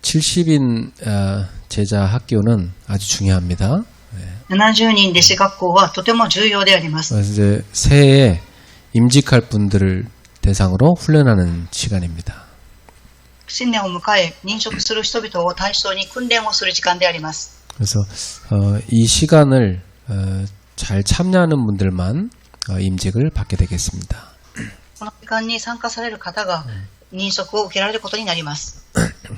70인 제자 학교는 아주 중요합니다. 70人弟子学校はとても重要であります。 그래서 이제 새해에 임직할 분들을 대상으로 훈련하는 시간입니다. 新年を迎え、任職する人々を対象に訓練をする時間であります。 그래서 이 시간을 잘 참여하는 분들만 임직을 받게 되겠습니다. この時間に参加される方が任職を受けられることになります。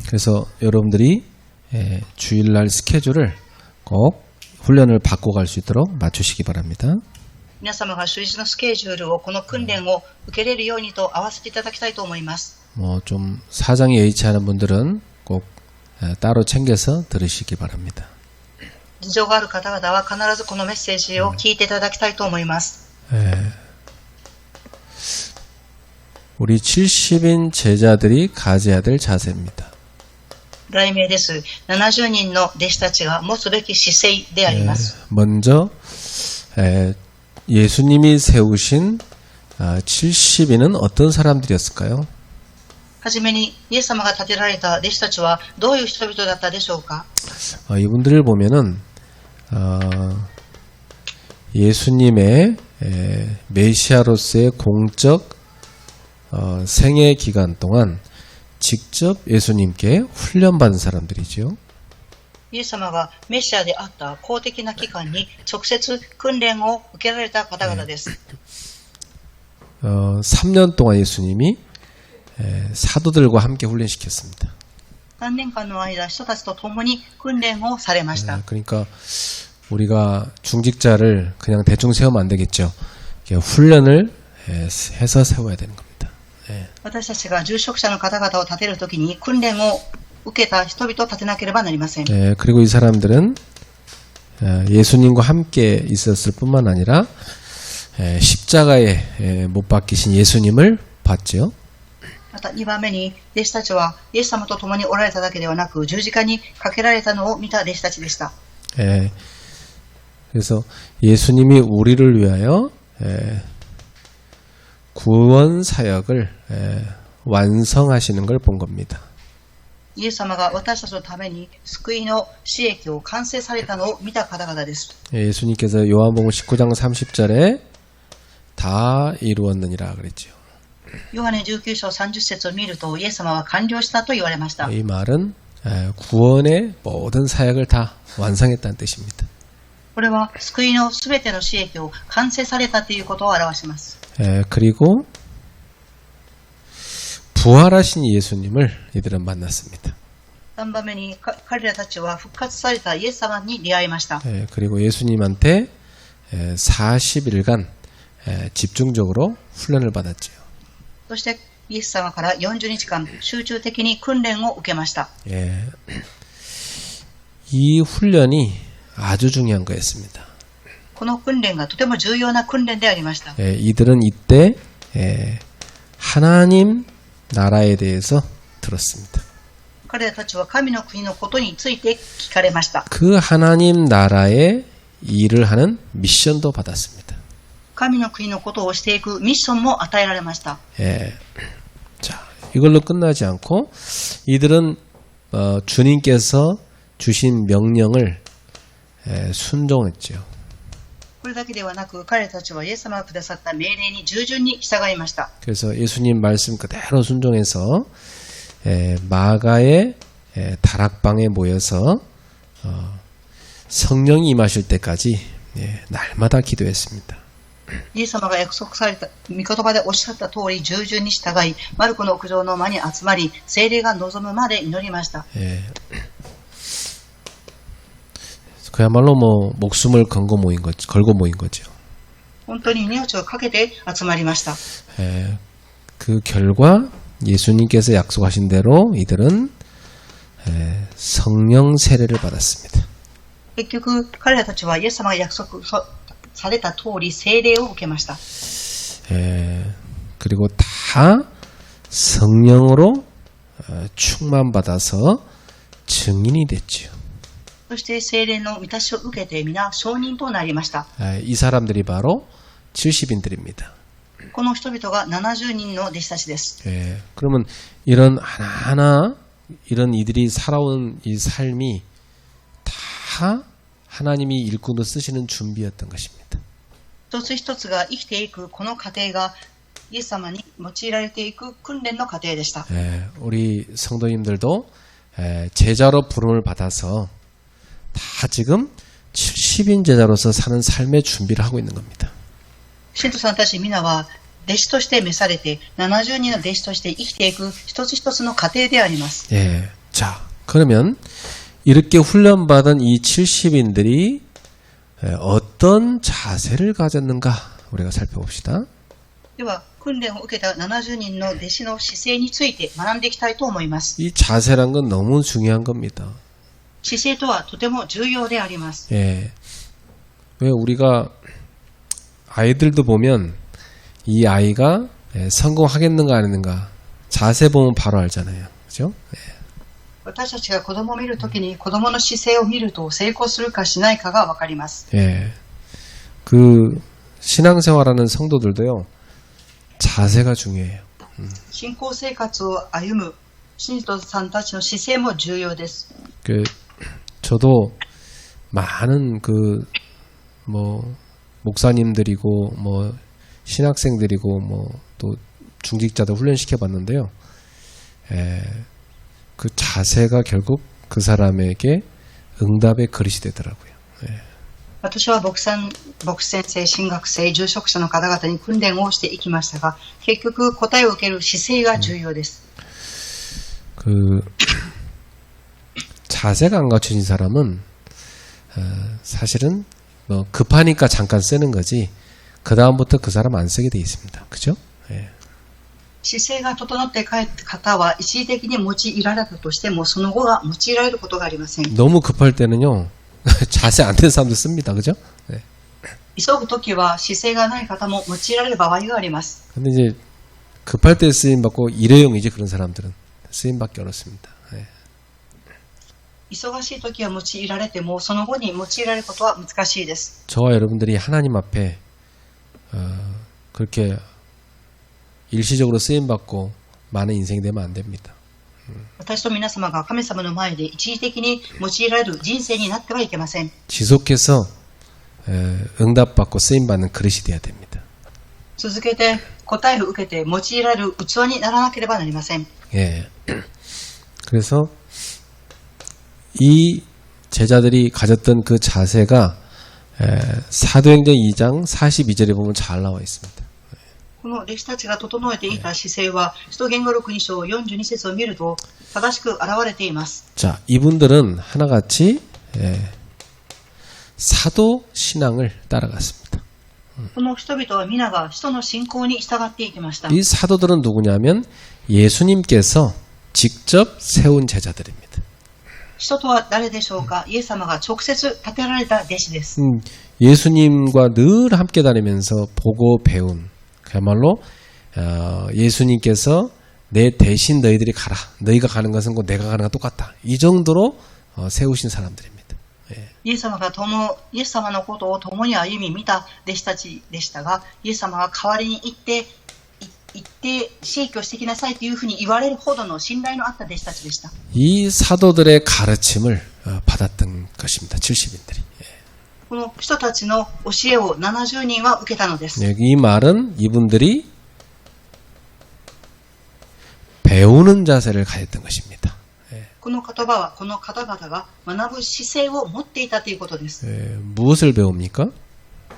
그래서 여러분들이 주일날 스케줄을 꼭 훈련을 받고 갈 수 있도록 맞추시기 바랍니다. 皆様が週日のスケジュールをこの訓練を受けれるようにと合わせていただきたいと思います。 좀 사정이 여의치 않은 분들은 꼭 따로 챙겨서 들으시기 바랍니다. 事情がある方々は必ずこのメッセージを聞いていただきたいと思います。 우리 70인 제자들이 가져야 될 자세입니다. 題名です。70人の弟子たちが持つべき姿勢であります。 먼저 예수님이 세우신 70인은 어떤 사람들이었을까요? はじめにイエス様が立てられた弟子たちはどういう人々だったでしょうか。 이분들을 보면은 예수님의 메시아로서의 공적 생애 기간 동안 직접 예수님께 훈련받은 사람들이죠. イエス様がメシアであった公的な機関に直接訓練を受けられた方々です。 3년 동안 예수님이 사도들과 함께 훈련시켰습니다. 3年間の間、人たちと共に訓練をされました。 그러니까 우리가 중직자를 그냥 대충 세우면 안 되겠죠. 훈련을 해서 세워야 되는 겁니다. 私たちが住職者の方々を立てるときに訓練を受けた人々を立てなければなりません。 그리고 이 사람들은 예수님과 함께 있었을 뿐만 아니라 십자가에 못 박히신 예수님을 봤죠. また2番目に弟子たちはイエス様と共におられただけではなく十字架にかけられたのを見た弟子たちでした。 그래서 예수님이 우리를 위하여 구원 사역을 완성하시는 걸 본 겁니다. イエス様が私たちのために救いの使役を完成されたのを見た方々です。 예수님께서 요한복음 19장 30절에 다 이루었느니라 그랬죠. ヨハネ19章30節を見るとイエス様は完了したと言われました。 이 말은 구원의 모든 사역을 다 완성했다는 뜻입니다. これは救いのすべての使役を完成されたということを表します。 그리고 부활하신 예수님을 이들은 만났습니다. 3番目に彼らたちは復活されたイエス様に出会いました。 그리고 예수님한테 40일간 집중적으로 훈련을 받았죠. そしてイエス様から40日間集中的に訓練を受けました。 이 훈련이 아주 중요한 거였습니다. この訓練がとても重要な訓練でありました。 이들은 이때 하나님 나라에 대해서 들었습니다. 彼らたちは神の国のことについて聞かれました。 그 하나님 나라의 일을 하는 미션도 받았습니다. 神の国のことをしていくミッションも与えられました。 자, 이걸로 끝나지 않고 이들은 주님께서 주신 명령을 순종했죠. これだけではなく彼たちはイエス様がくださった命令に従順に従いました。 그래서 예수님 말씀 그대로 순종해서 마가의 다락방에 모여서 성령이 임하실 때까지 날마다 기도했습니다. イエス様が約束された御言葉でおっしゃった通り従順に従い、マルコの屋上の間に集まり、聖霊が望むまで祈りました。 그야말로 목숨을 걸고 모인 거죠. 本当に命をかけて集まりました。 그 결과 예수님께서 약속하신 대로 이들은 성령 세례를 받았습니다. 結局彼らたちはイエス様が約束された通り聖霊を受けました。 그리고 다 성령으로 충만받아서 증인이 됐죠. そして聖霊の満たしを受けて皆証人となりました。 이 사람들이 바로 70인들입니다. この人々が70人の弟子たちです。 예, 그러면 이런 하나하나 이런 이들이 살아온 이 삶이 다 하나님이 일꾼으로 쓰시는 준비였던 것입니다. 一つ一つが生きていくこの過程がイエス様に用いられていく訓練の過程でした。 예, 우리 성도님들도 제자로 부름을 받아서 다 지금 70인 제자로서 사는 삶의 준비를 하고 있는 겁니다. 信徒さんたち皆は弟子として召されて70人の弟子として生きていく一つ一つの過程であります。 예, 자, 그러면 이렇게 훈련받은 이 70인들이 어떤 자세를 가졌는가 우리가 살펴봅시다. では訓練を受けた70人の弟子の姿勢について学んでいきたいと思います。 이 자세란 건 너무 중요한 겁니다. 姿勢とはとても重要であります。 예, 왜 우리가 아이들도 보면 이 아이가 성공하겠는가 안 했는가 자세 보면 바로 알잖아요. 그죠? 私たちが子供を見るときに子供の姿勢を見ると成功するかしないかがわかります。 예, 그 신앙생활하는 성도들도요 자세가 중요해요. 信仰生活を歩む信徒さんたちの姿勢も重要です。 그 저도 많은 그 뭐 목사님들이고 뭐 신학생들이고 뭐 또 중직자도 훈련시켜 봤는데요. 그 자세가 결국 그 사람에게 응답의 그릇이 되더라고요. 私は牧先生、神学生、住職者の方々に訓練をしていきましたが、結局答えを受ける姿勢が重要です。 그 자세가 안 갖춰진 사람은 사실은 뭐 급하니까 잠깐 쓰는 거지 그 다음부터 그 사람 안 쓰게 돼 있습니다. 그죠? 예. 姿勢が整っている方は一時的に用いられたとしてもその後は用いられることがありません。 너무 급할 때는요 자세 안 된 사람도 씁니다. 그죠? 예. 急ぐときは姿勢がない方も用いられる場合があります。 근데 이제 급할 때 쓰임 받고 일회용이지 그런 사람들은 쓰임 받기 어렵습니다. 예. 忙しいときは用いられてもその後に用いられることは難しいです。 저와 여러분들이 하나님 앞에 그렇게 일시적으로 쓰임 받고 많은 인생이 되면 안 됩니다. 私と皆様が神様の前で一時的に用いられる人生になってはいけません。 지속해서 응답받고 쓰임 받는 그릇이 돼야 됩니다. 続けて答えを受けて用いられる器にならなければなりません。 예. 그래서 이 제자들이 가졌던 그 자세가 사도행전 2장 42절에 보면 잘 나와 있습니다. この弟子たちが整えていた姿勢は使徒言語録2章42節を見ると正しく現れています。 자, 이분들은 하나같이 사도 신앙을 따라갔습니다. この人々は皆が使徒の信仰に従っていきました。 이 사도들은 누구냐면 예수님께서 직접 세운 제자들입니다. 使徒とは誰でしょうか。イエス様が直接立てられた弟子です。 예수님과 늘 함께 다니면서 보고 배운 그야말로 예수님께서 내 대신 너희들이 가라. 너희가 가는 것은 곧 내가 가는 것과 똑같다. 이 정도로 세우신 사람들입니다. イエス様のことを共に歩み見た弟子たちでしたが、イエス様が代わりに行って死去してきなさいというふうに言われるほどの信頼のあった弟子たちでした。 이 사도들의 가르침을 받았던 것입니다. 70인들이. この人たちの教えを70人は受けたのです。 이 말은 이분들이 배우는 자세를 가졌던 것입니다. この言葉はこの方々が学ぶ姿勢を持っていたということです。 무엇을 배웁니까?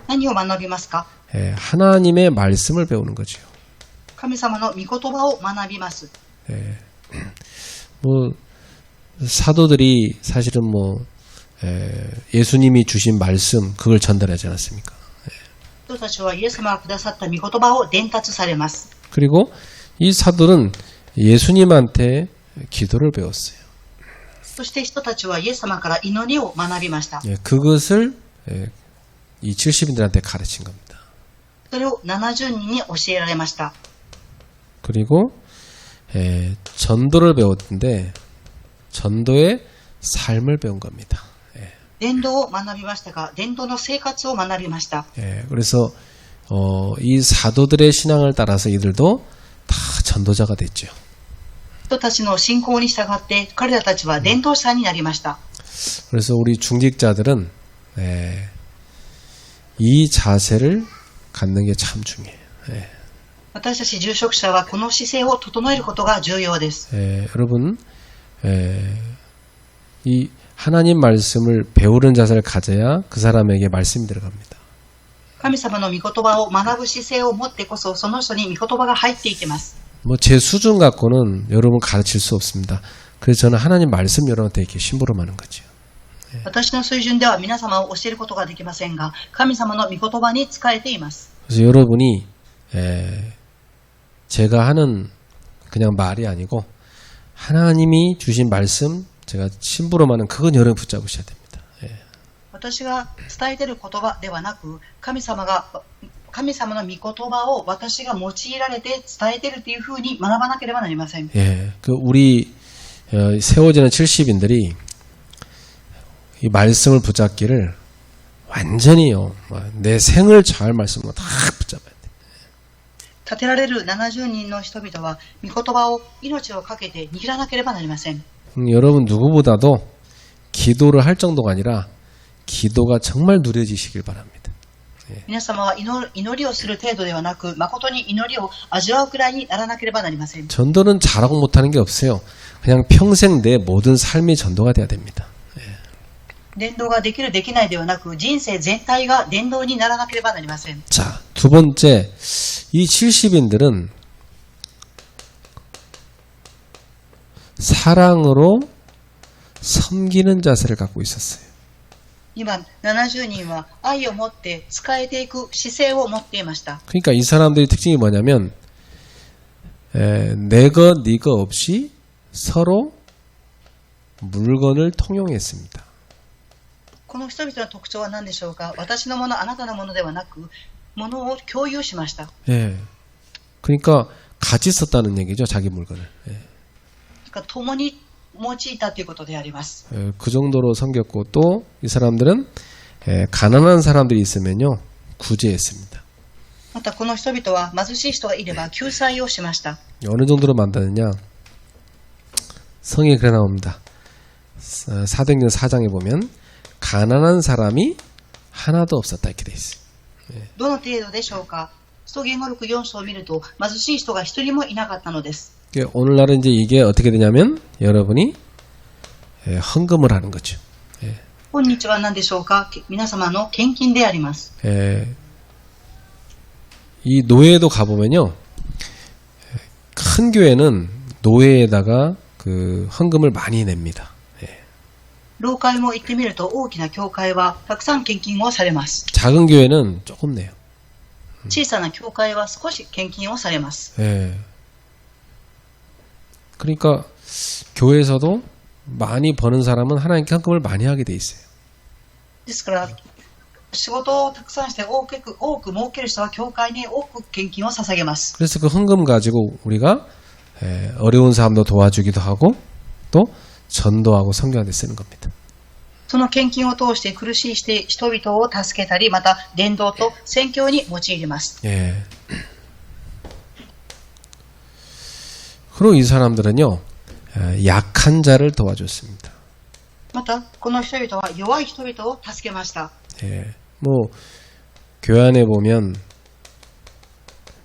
何を学びますか。 하나님의 말씀을 배우는 거죠. 神様の御言葉を学びます。 뭐 사도들이 사실은 뭐 예수님이 주신 말씀 그걸 전달하지 않았습니까? 人たちはイエス様がくださった御言葉を伝達されます。 그리고 이 사도들은 예수님한테 기도를 배웠어요. そして人たちはイエス様から祈りを学びました。 그것을 이 70인들한테 가르친 겁니다. それを70人に教えられました。 그리고 전도를 배웠는데 전도의 삶을 배운 겁니다. 伝道を学びましたが、伝道の生活を学びました。 그래서 이 사도들의 신앙을 따라서 이들도 다 전도자가 됐죠. 人たちの信仰に従って彼らたちは伝道者になりました。 그래서 우리 중직자들은 이 자세를 갖는 게 참 중요해요. 私たち住職者はこの姿勢を整えることが重要です。 여러분, 이 하나님 말씀을 배우는 자세를 가져야 그 사람에게 말씀이 들어갑니다. 神様の御言葉を学ぶ姿勢を持ってこそその人に御言葉が入っていきます。 뭐 제 수준 갖고는 여러분 가르칠 수 없습니다. 그래서 저는 하나님 말씀 여러분한테 이렇게 심부름하는 거죠. 私の水準では皆様を教えることができませんが、神様の御言葉に仕えています。 그래서 여러분이 제가 하는 그냥 말이 아니고 하나님이 주신 말씀 제가 심부름하는 그건 여러분 붙잡으셔야 됩니다. 私が伝えている言葉ではなく、神様の御言葉を私が用いられて伝えているというふうに学ばなければなりません。 그 우리 세워지는 70인들이 이 말씀을 붙잡기를 완전히요, 내 생을 잘 말씀으로 다 붙잡아야 돼. 立てられる70人の人々は御言葉を命をかけて握らなければなりません。 여러분 누구보다도 기도를 할 정도가 아니라 기도가 정말 누려지시길 바랍니다. 皆様は祈りをする程度ではなく、誠に祈りを味わうくらいにならなければなりません。 전도는 잘하고 못하는 게 없어요. 그냥 평생 내 모든 삶이 전도가 돼야 됩니다. 伝道ができるできないではなく、人生全体が伝道にならなければなりません。 자, 두 번째, 이 70인들은 사랑으로 섬기는 자세를 갖고 있었어요. 今、70人は愛を持って仕えていく姿勢を持っていました。 그러니까 이 사람들의 특징이 뭐냐면 내 것, 네 것 없이 서로 물건을 통용했습니다. この人々の特徴は何でしょうか。私のもの、あなたのものではなく、ものを共有しました。 그러니까 같이 썼다는 얘기죠, 자기 물건을. 共に用いたということであります。 그 정도로 섬겼고 또 이 사람들은 가난한 사람들이 있으면요 구제했습니다. またこの人々は貧しい人がいれば救済をしました。 어느 정도로 만드느냐? 성에 그래 나옵니다. 사도행전 4장에 보면 가난한 사람이 하나도 없었다 이렇게 돼 있어요. どの程度でしょうか。使徒言語録4章を見ると貧しい人が一人もいなかったのです。 오늘날은 이제 이게 어떻게 되냐면 여러분이 헌금을 하는 거죠. 今日は何でしょうか。皆様の献金であります。 이 노예도 가보면요, 큰 교회는 노예에다가 그 헌금을 많이 냅니다. 教会も行ってみると大きな教会はたくさん献金をされます。 작은 교회는 조금 내요. 小さな教会は少し献金をされます。 그러니까 교회에서도 많이 버는 사람은 하나님께 헌금을 많이 하게 돼 있어요. ですから仕事をたくさんして多く儲ける人は教会に多く献金を捧げます。 그래서 그 헌금 가지고 우리가 어려운 사람도 도와주기도 하고 또 전도하고 선교하는 데 쓰는 겁니다. その献金を通して苦しい人々を助けたり、また伝道と宣教に用います。 그리고 이 사람들은요, 약한 자를 도와줬습니다. またこの人々は弱い人々を助けました。 뭐 교회 안에 보면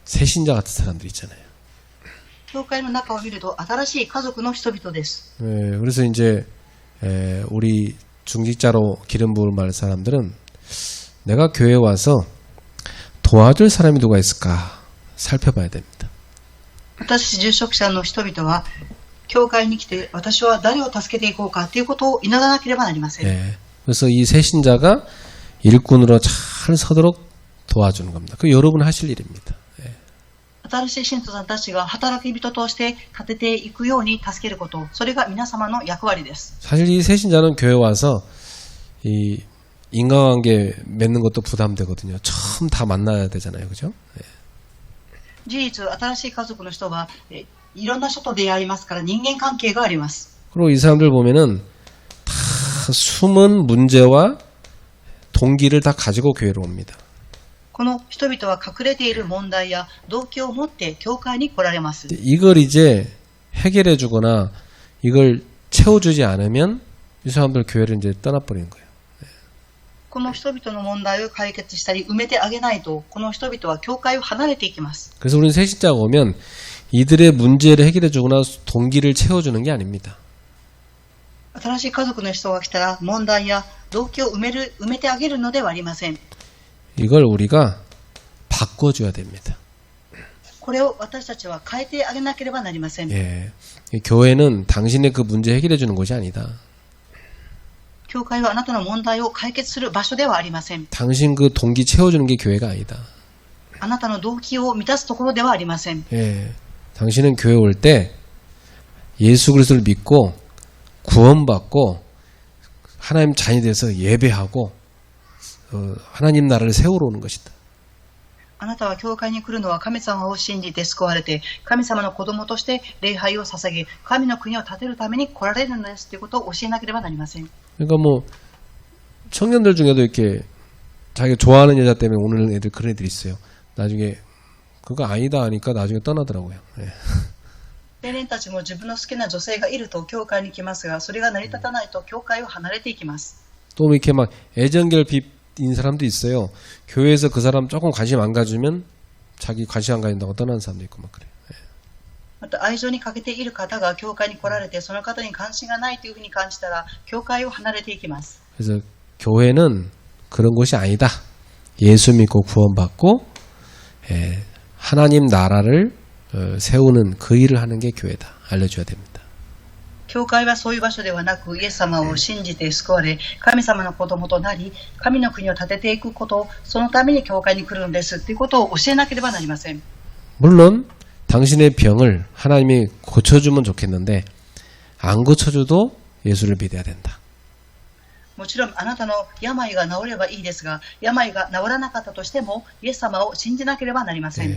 새신자 같은 사람들 있잖아요. 教会の中を見ると新しい家族の人々です。 그래서 이제 우리 중직자로 기름 부을 말 사람들은 내가 교회에 와서 도와줄 사람이 누가 있을까 살펴봐야 됩니다. 私住職者の人々は教会に来て私は誰を助けていこうかということを祈らなければなりません。 그래서 이 새신자가 일꾼으로 잘 서도록 도와주는 겁니다. 그 여러분 하실 일입니다. 新しい信徒さんたちが働き人として立てていくように助けること、それが皆様の役割です。 사실 이 새신자는 교회 와서 이 인간관계 맺는 것도 부담되거든요. 처음 다 만나야 되잖아요, 그죠? 事実、新しい家族の人はいろんな人と出会いますから人間関係があります。 그리고 이 사람들 보면은 다 숨은 문제와 동기를 다 가지고 교회로 옵니다. この人々は隠れている問題や動機を持って教会に来られます。 이걸 이제 해결해 주거나 이걸 채워주지 않으면 이 사람들 교회를 이제 떠나버리는 거예요. この人々の問題を解決したり埋めてあげないと、この人々は教会を離れていきます。 그래서 우리는 새신자가 오면 이들의 문제를 해결해 주거나 동기를 채워주는 게 아닙니다. 新しい家族の人が来たら問題や動機を埋めてあげるのではありません。 이걸 우리가 바꿔줘야 됩니다. これを私たちは変えてあげなければなりません。 예. 이 교회는 당신의 그 문제 해결해 주는 곳이 아니다. 教会はあなたの問題を解決する場所ではありません。 당신 그 동기 채워주는 게 교회가 아니다. あなたの動機を満たすところではありません。 예. 당신은 교회 올 때 예수 그리스도를 믿고 구원받고 하나님 자녀이 돼서 예배하고 하나님 나라를 세우러 오는 것이다. あなたは教会に来るのは神様を信じて救われて、神様の子供として礼拝を捧げ、神の国を建てるために来られるのですということを教えなければなりません。 그러니까 뭐 청년들 중에도 이렇게 자기가 좋아하는 여자 때문에 오는 애들 그런 애들이 있어요. 나중에 그거 아니다 하니까 나중에 떠나더라고요. 예. 青年たちも自分の好きな女性がいると教会に来ますが、それが成り立たないと教会を離れていきます。 또 이렇게 막 애정결핍인 사람도 있어요. 교회에서 그 사람 조금 관심 안 가주면 자기 관심 안 가진다고 떠나는 사람도 있고 막 그래요. また愛情に欠けている方が教会に来られて、その方に関心がないというふうに感じたら教会を離れていきます。 그래서 교회는 그런 곳이 아니다. 예수 믿고 구원받고 하나님 나라를 세우는 그 일을 하는 게 교회다. 알려줘야 됩니다. 教会はそういう場所ではなく、イエス様を信じて救われ、神様の子供となり、神の国を建てていくこと、そのために教会に来るんですということを教えなければなりません。 물론 당신의 병을 하나님이 고쳐주면 좋겠는데 안 고쳐줘도 예수를 믿어야 된다. もちろんあなたの病が治ればいいですが、病が治らなかったとしてもイエス様を信じなければなりません。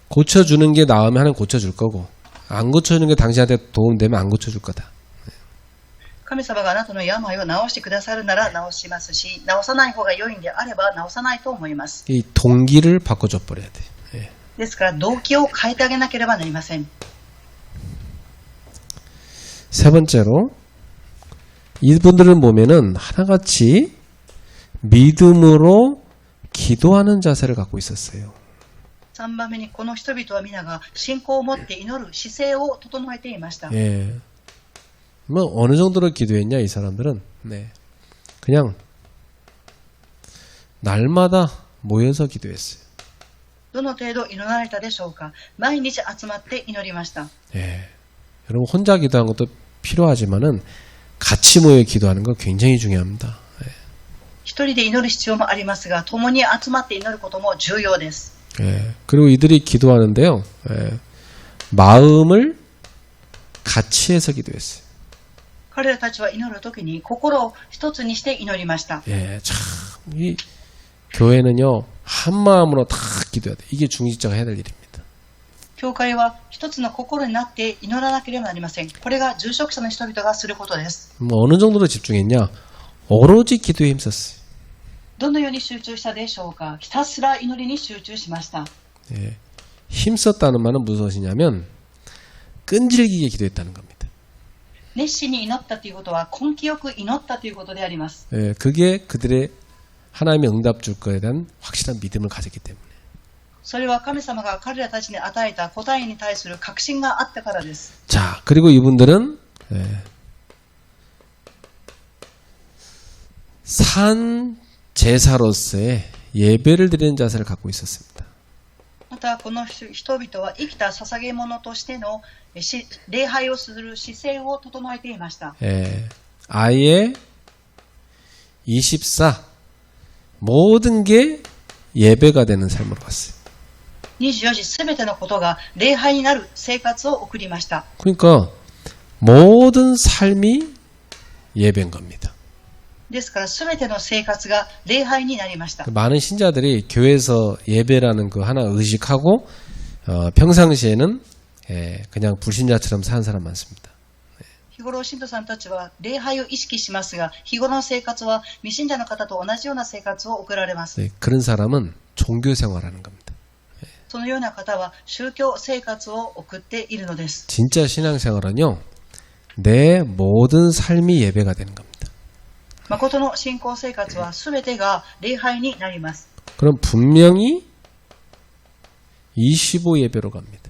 고쳐주는 게 나으면 하나님 고쳐줄 거고 안 고쳐주는 게 당신한테 도움되면 안 고쳐줄 거다. 神様があなたの病を治してくださるなら治しますし、治さない方が良いんであれば治さないと思います。 이 동기를 바꿔줘 버려야 돼. ですから動機を変えてあげなければなりません。 세 번째로 이분들을 보면은 하나같이 믿음으로 기도하는 자세를 갖고 있었어요. 3番目にこの人々は皆が信仰を持って祈る姿勢を整えていました。 예. 뭐 어느 정도로 기도했냐 이 사람들은 네. 그냥 날마다 모여서 기도했어요. どの程度祈られたでしょうか。毎日集まって祈りました。 예. 여러분 혼자 기도하는 것도 필요하지만은 같이 모여 기도하는 거 굉장히 중요합니다. 一人で祈る必要もありますが、共に集まって祈ることも重要です。 예. 그리고 이들이 기도하는데요. 예. 마음을 같이 해서 기도했어요. 彼らたちは祈るときに心を一つにして祈りました。 예. 참 이 교회는요. 한 마음으로 다 기도해야 돼. 이게 중직자가 해야 될 일입니다. 教会は一つの心になって祈らなければなりません。これが住職者の人々がすることです。 뭐 어느 정도로 집중했냐? 오로지 기도에 힘썼어요. どのように集中したでしょうか。ひたすら祈りに集中しました。 예. 힘썼다는 말은 무슨 뜻이냐면 끈질기게 기도했다는 겁니다. 熱心に祈ったということは根気よく祈ったということであります。 예. 그게 그들의 하나님의 응답 줄 거에 대한 확실한 믿음을 가졌기 때문에. それは神様が彼らたちに与えた答えに対する確信があったからです。 자, 그리고 이분들은 산 제사로서의 예배를 드리는 자세를 갖고 있었습니다. またこの人々は生きた捧げ物としての礼拝をする姿勢を整えていました。 아예 24 모든 게 예배가 되는 삶으로 갔어요. 24時すべてのことが礼拝になる生活を送りました。 그러니까 모든 삶이 예배인 겁니다. ですからすべての生活が礼拝になりました。 많은 신자들이 교회에서 예배라는 그 하나 의식하고 평상시에는 그냥 불신자처럼 사는 사람 많습니다. 日頃、信徒さんたちは礼拝を意識しますが、日頃の生活は未信者の方と同じような生活を送られます。 네, 그런 사람은 종교 생활하는 겁니다. そのような方は宗教生活を送っているのです。 진짜 신앙생활은요, 내 모든 삶이 예배가 되는 겁니다. 誠の信仰生活は全てが礼拝になります。 그럼 분명히 25 예배로 갑니다.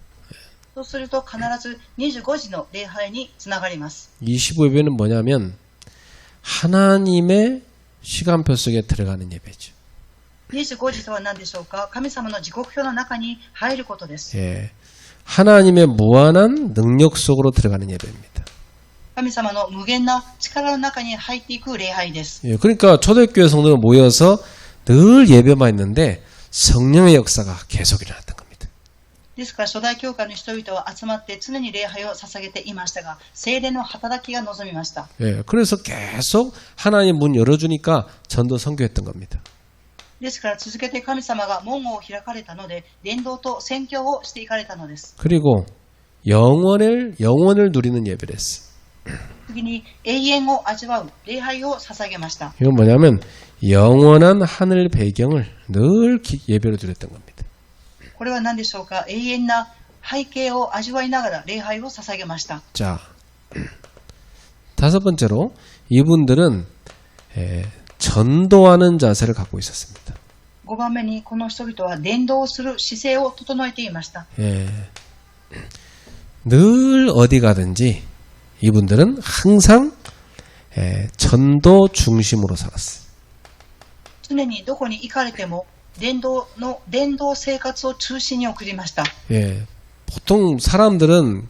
そうすると必ず25時の礼拝につながります。 25 예배는 뭐냐면 하나님의 시간표 속에 들어가는 예배죠. 25時とは何でしょうか。神様の時刻表の中に入ることです。 예, 하나님의 무한한 능력 속으로 들어가는 예배입니다. 神様の無限な力の中に入っていく礼拝です。 예, 그러니까 초대교회 성도는 모여서 늘 예배만 했는데 성령의 역사가 계속 일어났던 겁니다. ですから初代教会の人々は集まって常に礼拝を捧げていましたが、聖霊の働きが望みました。 예, 그래서 계속 하나님 문 열어주니까 전도 선교했던 겁니다. ですから続けて神様が門を開かれたので、伝道と宣教をしていかれたのです。 그리고 영원을 누리는 예배를 했어요. 次に永遠を味わう礼拝を捧げました。 이건 뭐냐면 영원한 하늘 배경을 늘 예배로 드렸던 겁니다. これは何でしょうか。永遠な背景を味わいながら礼拝を捧げました。 자, 다섯 번째로 이분들은 전도하는 자세를 갖고 있었습니다. 5番目にこの人々は伝道する姿勢を整えていました。 예, 늘 어디 가든지 이분들은 항상 전도 중심으로 살았어요. 常にどこに行かれても伝道生活を中心に送りました。 예, 보통 사람들은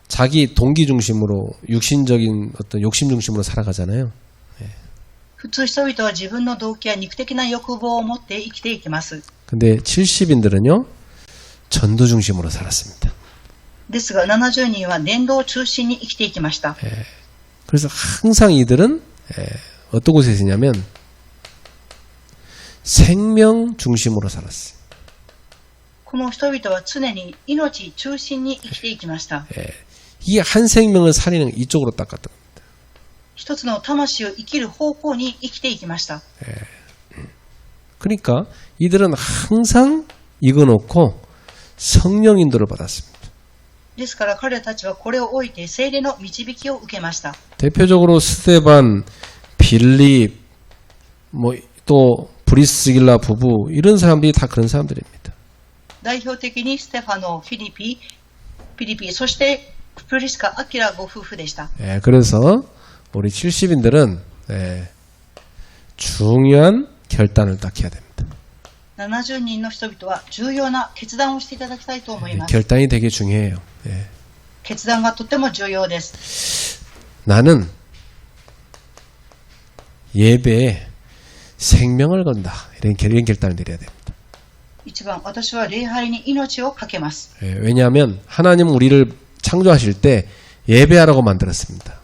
자기 동기 중심으로 육신적인 어떤 욕심 중심으로 살아가잖아요. 普通人々は自分の動機や肉的な欲望を持って生きていきます。 근데 70인들은요 전도 중심으로 살았습니다. ですが70人は伝道を中心に生きていきました。 그래서 항상 이들은 어떤 곳에 있었냐면 생명 중심으로 살았어요. この人々は常に命中心に生きていきました。 이 한 생명을 살리는 이쪽으로 닦았던 겁니다. 一つの魂を生きる方向に生きていきました。 그러니까 이들은 항상 이거놓고 성령 인도를 받았습니다. ですから彼らたちはこれを置いて聖霊の導きを受けました。 대표적으로 스데반, 빌립, 또 브리스길라 부부 이런 사람들이 다 그런 사람들입니다. 代表的にステファノ、フィリピ、そしてプリスカ、アキラご夫婦でした。 그래서 우리 70인들은 중요한 결단을 딱 해야 됩니다. 70人の人々は重要な決断をしていただきたいと思います。 결단이 되게 중요해요. 決断がとても重要です。 나는 예배에 생명을 건다. 이런 결단을 내려야 됩니다. 一番、私は礼拝に命をかけます。 왜냐하면 하나님은 우리를 창조하실 때 예배하라고 만들었습니다.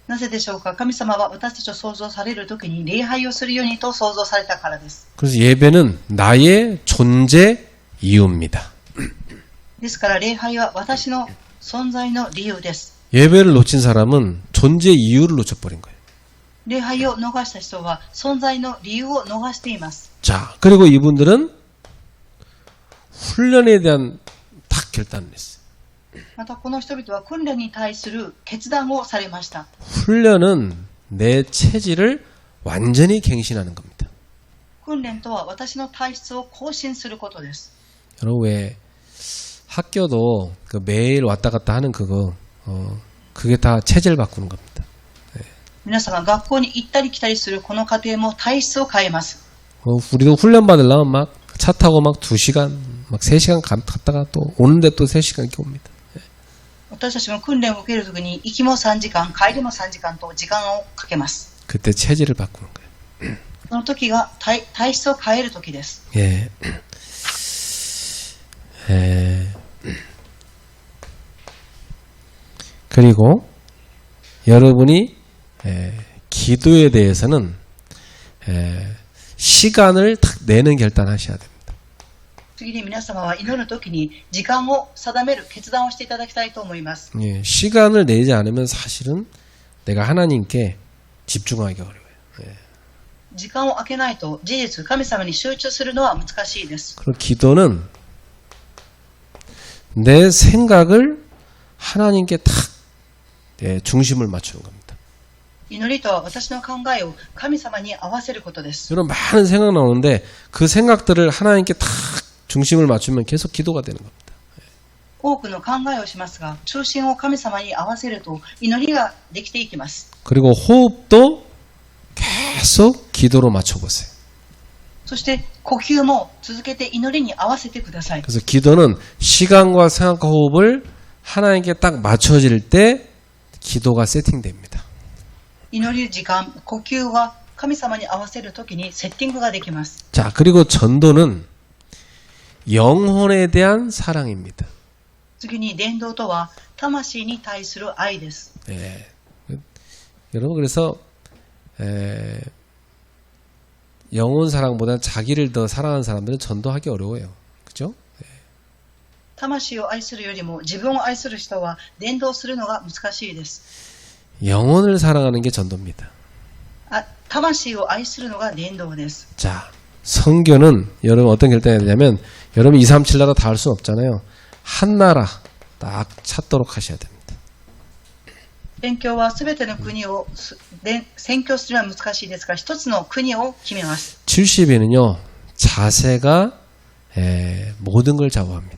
なぜでしょうか。神様は私たちを創造されるときに礼拝をするようにと創造されたからです。 그래서 예배는 나의 존재 이유입니다. ですから礼拝は私の存在の理由です。 예배를 놓친 사람은 존재 이유를 놓쳐버린 거예요. 礼拝を逃した人は存在の理由を逃しています。 자, 그리고 이분들은 훈련에 대한 딱 결단을 했어요. またこの人々は訓練に対する決断をされました。 훈련은 내 체질을 완전히 갱신하는 겁니다. 訓練とは私の体質を更新することです。 여러분 왜 학교도 그 매일 왔다 갔다 하는 그게 다 체질 바꾸는 겁니다. 皆さんが学校に行ったり来たりするこの過程も体質を変えます。 우리도 훈련 받으려면 막 차 타고 막 2시간, 막 3시간 갔다가 또 오는데 또 3시간 이렇게 옵니다. 私たちも訓練を受けるときに行きも3時間、帰りも3時間と時間をかけます。 그때 체질을 바꾸는 거예요. その時が体質を変える時です。 예. 그리고 여러분이 기도에 대해서는 시간을 딱 내는 결단하셔야 됩니다. 次に皆様は祈るときに時間を定める決断をしていただきたいと思います。 시간을 내지 않으면 사실은 내가 하나님께 집중하기 어려워요. 時間を空けないと事実神様に集中するのは難しいです。 그리고 기도는 내 생각을 하나님께 탁 중심을 맞추는 겁니다. 祈りとは私の考えを神様に合わせることです。 여러분 많은 생각 나오는데 그 생각들을 하나님께 탁 중심을 맞추면 계속 기도가 되는 겁니다. 多くの考えをしますが、中心を神様に合わせると祈りができていきます。 그리고 호흡도 계속 기도로 맞춰보세요. そして呼吸も続けて祈りに合わせてください。 그래서 기도는 시간과 생각과 호흡을 하나님께 딱 맞춰질 때 기도가 세팅됩니다. 祈り時間、呼吸は神様に合わせるときにセッティングができます。 자, 그리고 전도는 영혼에 대한 사랑입니다. 次に伝道とは魂に対する愛です。 여러분 그래서 영혼 사랑보다 자기를 더 사랑하는 사람들은 전도하기 어려워요. 그죠? 魂を愛するよりも自分を愛する人は伝道するのが難しいです。 영혼을 사랑하는 게 전도입니다. 魂を愛するのが伝道です。 자, 선교는 여러분 어떤 결단이 되냐면 여러분 2, 3, 7 나라 다 할 수는 없잖아요. 한 나라 딱 찾도록 하셔야 됩니다. 宣教はすべての国を宣教するのは難しいですが、一つの国を決めます。 70에는요 자세가 모든 걸 좌우합니다.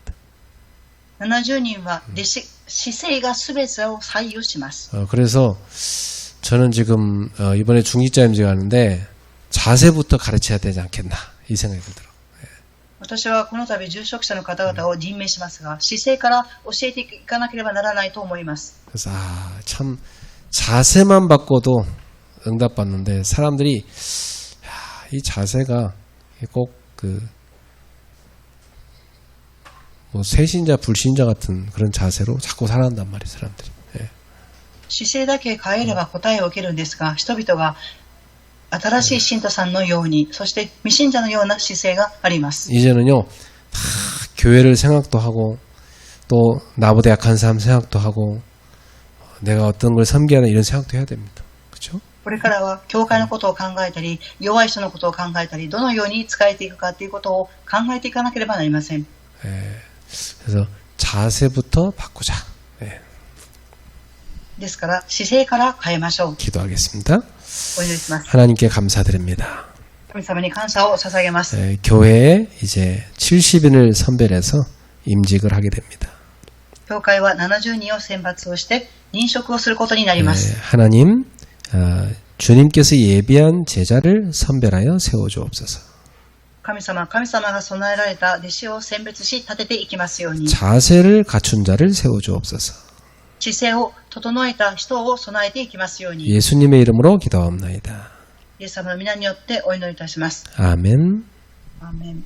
70人は姿勢がすべてを左右します。 그래서 저는 지금 이번에 중직자임제 가는데 자세부터 가르쳐야 되지 않겠나 이 생각이 들더라고요. 私はこの度住職者の方々を任命しますが、姿勢から教えていかなければならないと思います。 그래서 참 자세만 바꿔도 응답받는데 사람들이 이 자세가 꼭 뭐 세신자 불신자 같은 그런 자세로 자꾸 살아간단 말이에요, 사람들이. 姿勢だけ変えれば答えを受けるんですが、人々が新しい信徒さんのように、そして未信者のような姿勢があります。 이제는요, 다 교회를 생각도 하고, 또 나보다 약한 사람 생각도 하고, 내가 어떤 걸 섬겨야 하는 이런 생각도 해야 됩니다. 그렇죠? これからは教会のことを考えたり、弱い人のことを考えたり、どのように仕えていくかということを考えていかなければなりません。 그래서 자세부터 바꾸자. ですから姿勢から変えましょう。 기도하겠습니다. お祈りします。 하나님께 감사드립니다. 神様に感謝を捧げます。 교회에 이제 70인을 선별해서 임직을 하게 됩니다. 教会は70人を選抜をして任職をすることになります。 하나님, 주님께서 예비한 제자를 선별하여 세워주옵소서. 神様が備えられた弟子を選別し立てていきますように。 자세를 갖춘 자를 세워주옵소서. 姿勢を整えた人を備えていきますように。 예수님의 이름으로 기도합니다. イエス様の皆によってお祈りいたします。 아멘. アーメン。